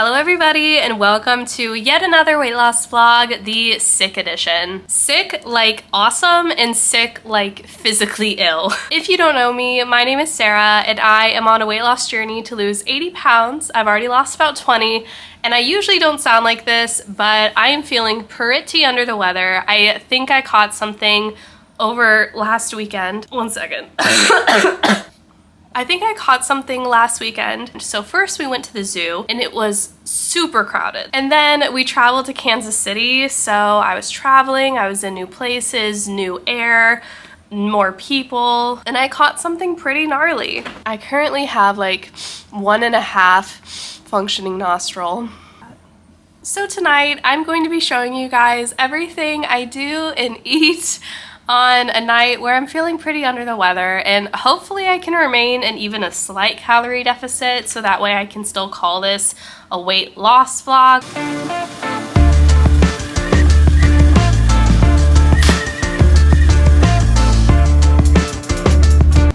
Hello everybody and welcome to yet another weight loss vlog, the sick edition. Sick like awesome and sick like physically ill. If you don't know me, my name is Sarah and I am on a weight loss journey to lose 80 pounds. I've already lost about 20 and I usually don't sound like this, but I am feeling pretty under the weather. I think I caught something over last weekend. One second. I think I caught something last weekend. So first we went to the zoo and it was super crowded. And then we traveled to Kansas City. So I was traveling, I was in new places, new air, more people, and I caught something pretty gnarly. I currently have like 1.5 functioning nostril. So tonight I'm going to be showing you guys everything I do and eat on a night where I'm feeling pretty under the weather, and hopefully I can remain in even a slight calorie deficit so that way I can still call this a weight loss vlog.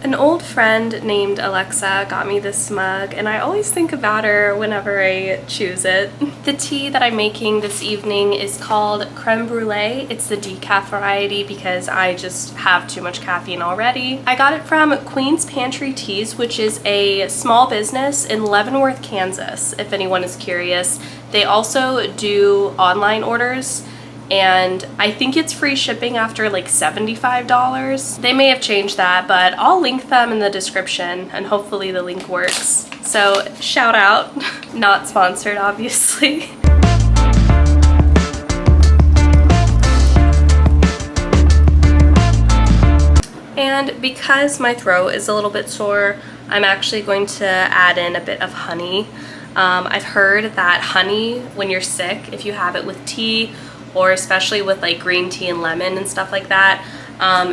An old friend named Alexa got me this mug and I always think about her whenever I choose it. The tea that I'm making this evening is called creme brulee. It's the decaf variety because I just have too much caffeine already. I got it from Queen's Pantry Teas, which is a small business in Leavenworth, Kansas, if anyone is curious. They also do online orders, and I think it's free shipping after like $75. They may have changed that, but I'll link them in the description and hopefully the link works. So shout out, not sponsored obviously. And because my throat is a little bit sore, I'm actually going to add in a bit of honey. I've heard that honey, when you're sick, if you have it with tea, or especially with like green tea and lemon and stuff like that,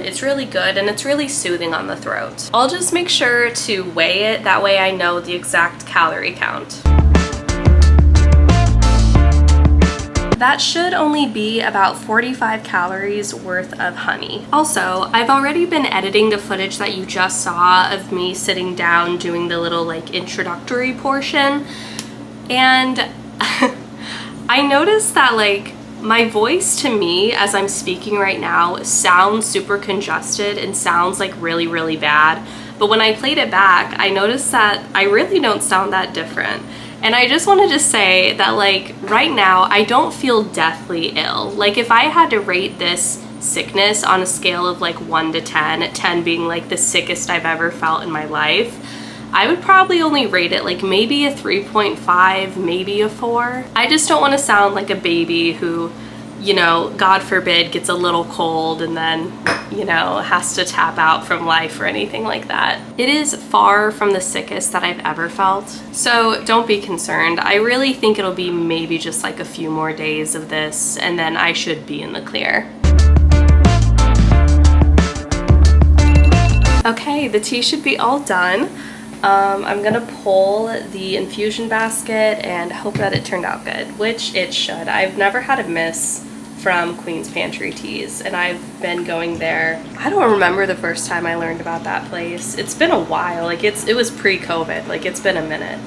it's really good and it's really soothing on the throat. I'll just make sure to weigh it, that way I know the exact calorie count. That should only be about 45 calories worth of honey. Also, I've already been editing the footage that you just saw of me sitting down doing the little like introductory portion, and I noticed that like my voice to me as I'm speaking right now sounds super congested and sounds like really, really bad. But when I played it back, I noticed that I really don't sound that different. And I just wanted to say that like right now, I don't feel deathly ill. Like if I had to rate this sickness on a scale of like 1 to 10, 10 being like the sickest I've ever felt in my life, I would probably only rate it like maybe a 3.5, maybe a 4. I just don't want to sound like a baby who, you know, God forbid, gets a little cold and then, you know, has to tap out from life or anything like that. It is far from the sickest that I've ever felt. So don't be concerned. I really think it'll be maybe just like a few more days of this and then I should be in the clear. Okay, the tea should be all done. I'm gonna pull the infusion basket and hope that it turned out good, which it should. I've never had a miss from Queen's Pantry Teas, and I've been going there. I don't remember the first time I learned about that place. It's been a while. Like it was pre-COVID. Like it's been a minute.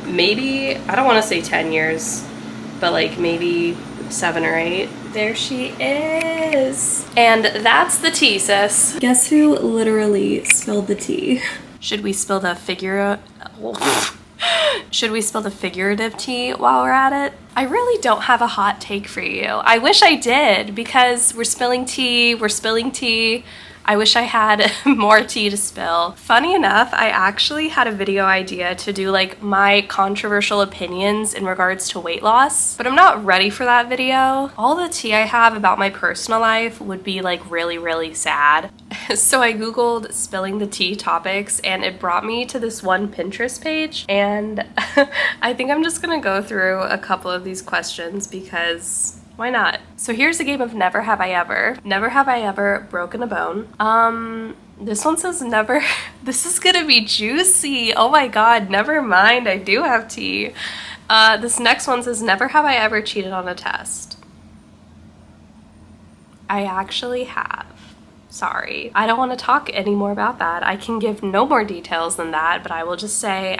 Maybe, I don't want to say 10 years, but like maybe 7 or 8. There she is. And that's the tea, sis. Guess who literally spilled the tea? Should we spill the figurative tea while we're at it? I really don't have a hot take for you. I wish I did, because we're spilling tea, I wish I had more tea to spill. Funny enough, I actually had a video idea to do like my controversial opinions in regards to weight loss, but I'm not ready for that video. All the tea I have about my personal life would be like really, really sad. So I googled spilling the tea topics and it brought me to this one Pinterest page, and I think I'm just gonna go through a couple of these questions because why not? So here's a game of never have I ever. Never have I ever broken a bone. This one says never. This is gonna be juicy. Oh my god, never mind, I do have tea. This next one says never have I ever cheated on a test. I actually have. Sorry. I don't want to talk anymore about that. I can give no more details than that, but I will just say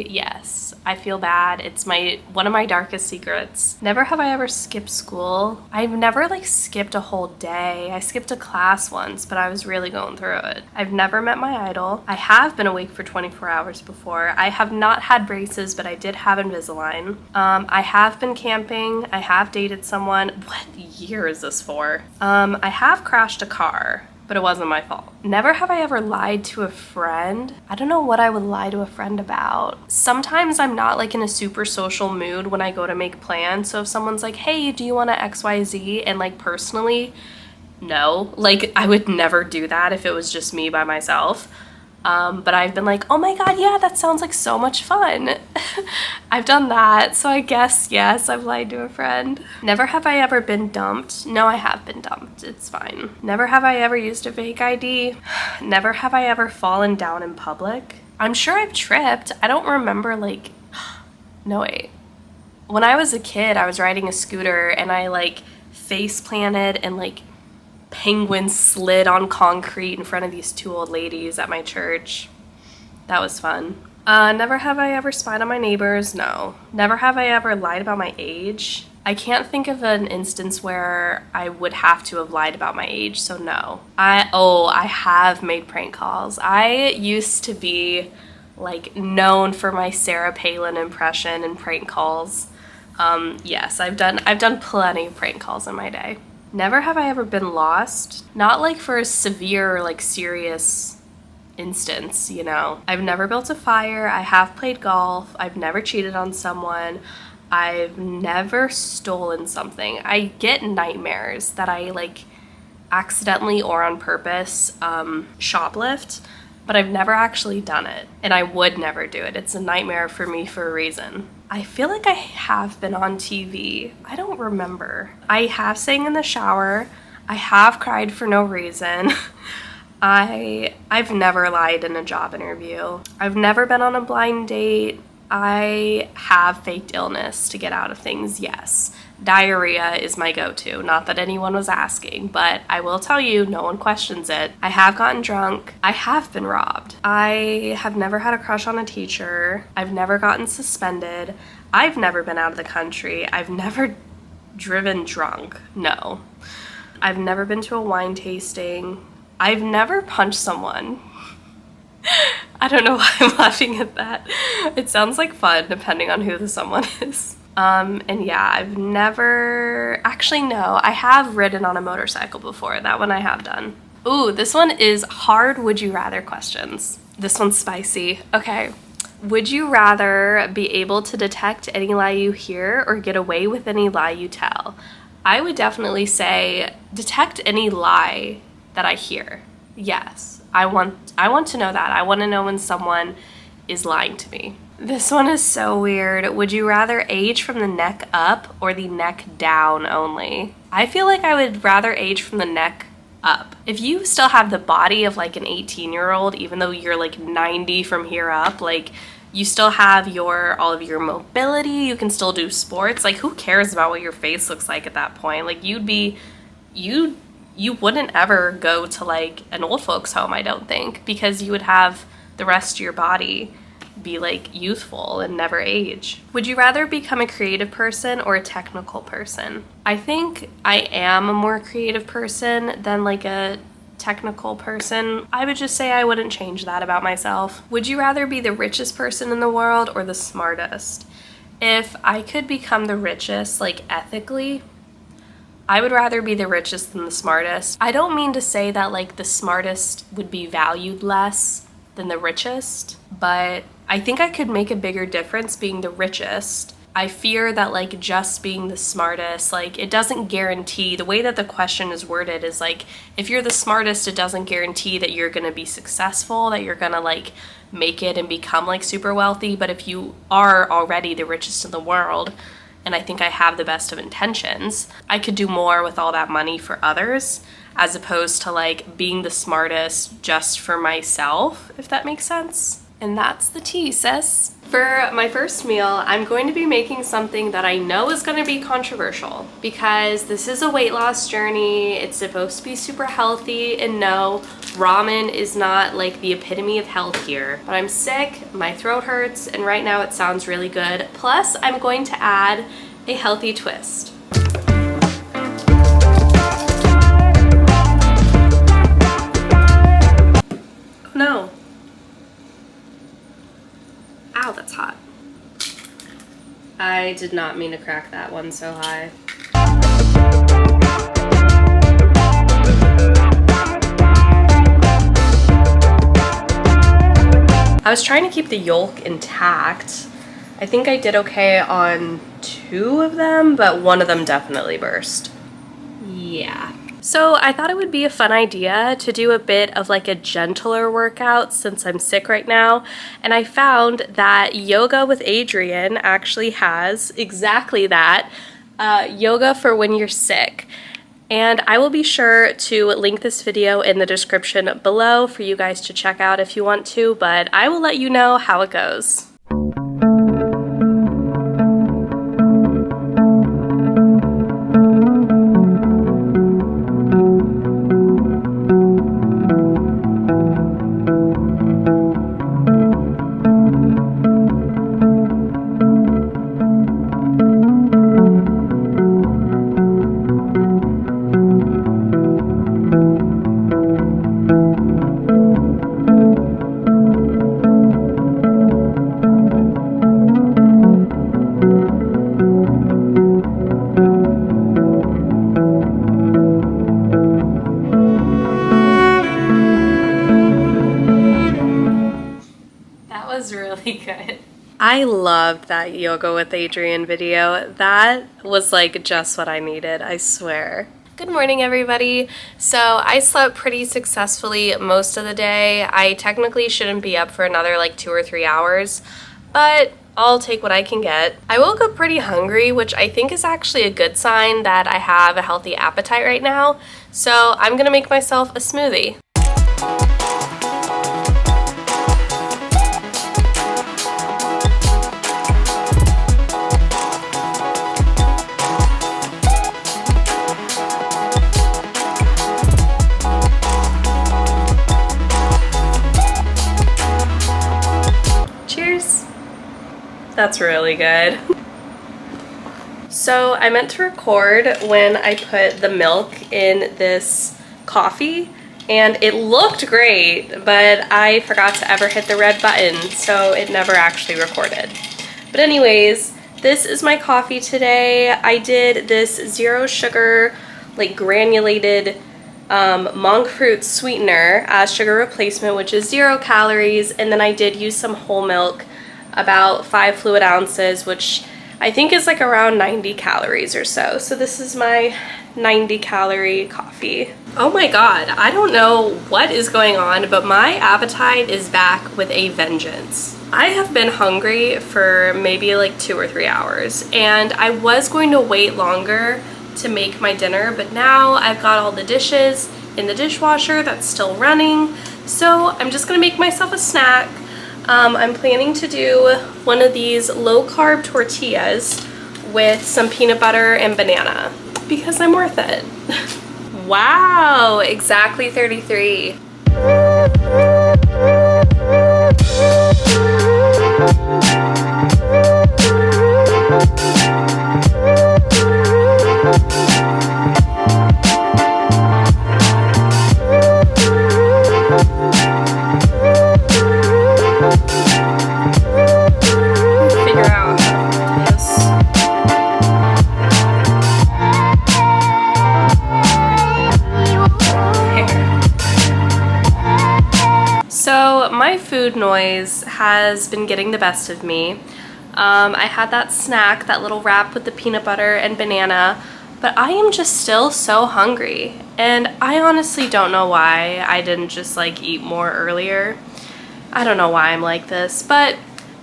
yes, I feel bad. It's one of my darkest secrets. Never have I ever skipped school. I've never like skipped a whole day. I skipped a class once, but I was really going through it. I've never met my idol. I have been awake for 24 hours before. I have not had braces, but I did have Invisalign. I have been camping. I have dated someone. What year is this for? I have crashed a car, but it wasn't my fault. Never have I ever lied to a friend. I don't know what I would lie to a friend about. Sometimes I'm not like in a super social mood when I go to make plans. So if someone's like, hey, do you want to XYZ? And like personally, no. Like I would never do that if it was just me by myself. But I've been like, oh my God, yeah, that sounds like so much fun. I've done that. So I guess, yes, I've lied to a friend. Never have I ever been dumped. No, I have been dumped. It's fine. Never have I ever used a fake ID. Never have I ever fallen down in public. I'm sure I've tripped. I don't remember like, no wait. When I was a kid, I was riding a scooter and I like face planted and like penguin slid on concrete in front of these two old ladies at my church. That was fun. Never have I ever spied on my neighbors. No. Never have I ever lied about my age. I can't think of an instance where I would have to have lied about my age, so no. I have made prank calls. I used to be like known for my Sarah Palin impression and prank calls. Yes, I've done plenty of prank calls in my day. Never have I ever been lost. Not like for a severe or like serious instance, you know. I've never built a fire. I have played golf. I've never cheated on someone. I've never stolen something. I get nightmares that I like accidentally or on purpose shoplift, but I've never actually done it, and I would never do it. It's a nightmare for me for a reason. I feel like I have been on TV. I don't remember. I have sang in the shower. I have cried for no reason. I've never lied in a job interview. I've never been on a blind date. I have faked illness to get out of things, yes. Diarrhea is my go-to. Not that anyone was asking, but I will tell you, no one questions it. I have gotten drunk. I have been robbed. I have never had a crush on a teacher. I've never gotten suspended. I've never been out of the country. I've never driven drunk. No. I've never been to a wine tasting. I've never punched someone. I don't know why I'm laughing at that. It sounds like fun depending on who the someone is. And yeah, I've never, actually no, I have ridden on a motorcycle before. That one I have done. Ooh, this one is hard would you rather questions. This one's spicy. Okay. Would you rather be able to detect any lie you hear or get away with any lie you tell? I would definitely say detect any lie that I hear. Yes. I want to know that. I want to know when someone is lying to me. This one is so weird. Would you rather age from the neck up or the neck down only? I feel like I would rather age from the neck up. If you still have the body of like an 18-year-old, even though you're like 90 from here up, like you still have all of your mobility, you can still do sports. Like who cares about what your face looks like at that point? Like you wouldn't ever go to like an old folks home, I don't think, because you would have the rest of your body be like youthful and never age. Would you rather become a creative person or a technical person? I think I am a more creative person than like a technical person. I would just say I wouldn't change that about myself. Would you rather be the richest person in the world or the smartest? If I could become the richest, like ethically, I would rather be the richest than the smartest. I don't mean to say that like the smartest would be valued less than the richest, but I think I could make a bigger difference being the richest. I fear that like just being the smartest, like it doesn't guarantee, the way that the question is worded is like, if you're the smartest, it doesn't guarantee that you're gonna be successful, that you're gonna like make it and become like super wealthy. But if you are already the richest in the world, and I think I have the best of intentions, I could do more with all that money for others, as opposed to like being the smartest just for myself, if that makes sense. And that's the tea, sis. For my first meal, I'm going to be making something that I know is going to be controversial because this is a weight loss journey. It's supposed to be super healthy, and no, ramen is not like the epitome of health here. But I'm sick, my throat hurts, and right now it sounds really good. Plus, I'm going to add a healthy twist. Oh no. Ow, that's hot. I did not mean to crack that one so high. I was trying to keep the yolk intact. I think I did okay on 2 of them, but one of them definitely burst. Yeah. So I thought it would be a fun idea to do a bit of like a gentler workout since I'm sick right now. And I found that Yoga with Adriene actually has exactly that, yoga for when you're sick. And I will be sure to link this video in the description below for you guys to check out if you want to, but I will let you know how it goes. Really good. I loved that Yoga with Adriene video. That was like just what I needed, I swear. Good morning, everybody. So I slept pretty successfully most of the day. I technically shouldn't be up for another like 2 or 3 hours, but I'll take what I can get. I woke up pretty hungry, which I think is actually a good sign that I have a healthy appetite right now. So I'm gonna make myself a smoothie. That's really good. So I meant to record when I put the milk in this coffee and it looked great, but I forgot to ever hit the red button, so it never actually recorded. But anyways, this is my coffee today. I did this 0 sugar, like granulated monk fruit sweetener as sugar replacement, which is 0 calories, and then I did use some whole milk, about 5 fluid ounces, which I think is like around 90 calories or so. So this is my 90 calorie coffee. Oh my god, I don't know what is going on, but my appetite is back with a vengeance. I have been hungry for maybe like 2 or 3 hours, and I was going to wait longer to make my dinner, but now I've got all the dishes in the dishwasher that's still running, so I'm just gonna make myself a snack. I'm planning to do one of these low-carb tortillas with some peanut butter and banana because I'm worth it. Wow, exactly 33. So my food noise has been getting the best of me. I had that snack, that little wrap with the peanut butter and banana, but I am just still so hungry. And I honestly don't know why I didn't just like eat more earlier. I don't know why I'm like this, but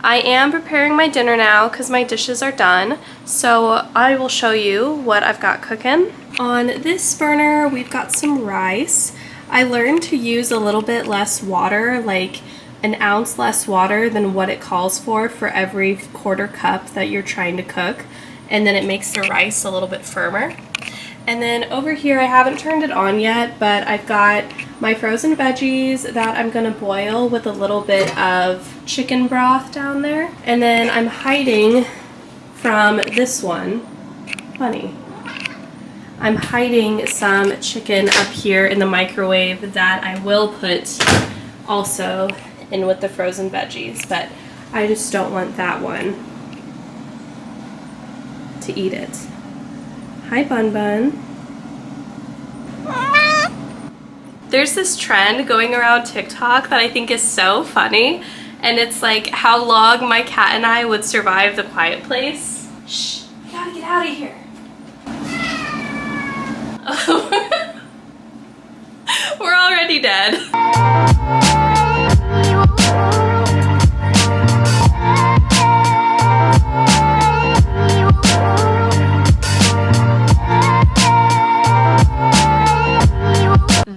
I am preparing my dinner now because my dishes are done. So I will show you what I've got cooking. On this burner, we've got some rice. I learned to use a little bit less water, like an ounce less water than what it calls for every quarter cup that you're trying to cook, and then it makes the rice a little bit firmer. And then over here, I haven't turned it on yet, but I've got my frozen veggies that I'm gonna boil with a little bit of chicken broth down there. And then I'm hiding from this one, Bunny. I'm hiding some chicken up here in the microwave that I will put also in with the frozen veggies, but I just don't want that one to eat it. Hi, Bun Bun. There's this trend going around TikTok that I think is so funny, and it's like how long my cat and I would survive the quiet place. Shh, we gotta get out of here. We're already dead.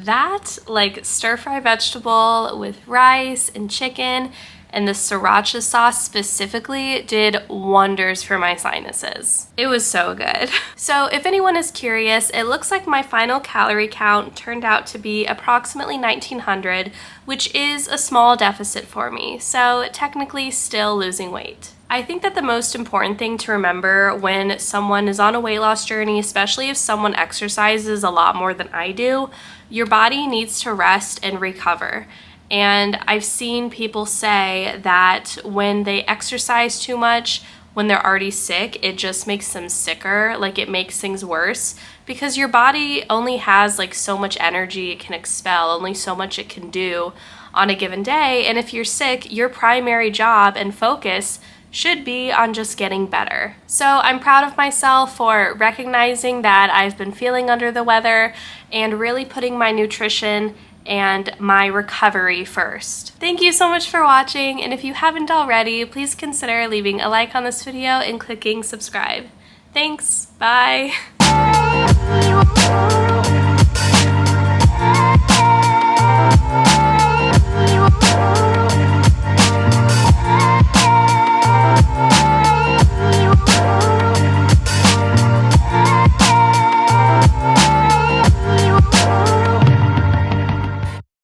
That, like, stir-fry vegetable with rice and chicken and the sriracha sauce specifically did wonders for my sinuses. It was so good. So if anyone is curious, it looks like my final calorie count turned out to be approximately 1900, which is a small deficit for me, so technically still losing weight. I think that the most important thing to remember when someone is on a weight loss journey, especially if someone exercises a lot more than I do, your body needs to rest and recover. And I've seen people say that when they exercise too much, when they're already sick, it just makes them sicker, like it makes things worse, because your body only has like so much energy it can expel, only so much it can do on a given day. And if you're sick, your primary job and focus should be on just getting better. So I'm proud of myself for recognizing that I've been feeling under the weather and really putting my nutrition and my recovery first. Thank you so much for watching, and if you haven't already, please consider leaving a like on this video and clicking subscribe. Thanks, bye!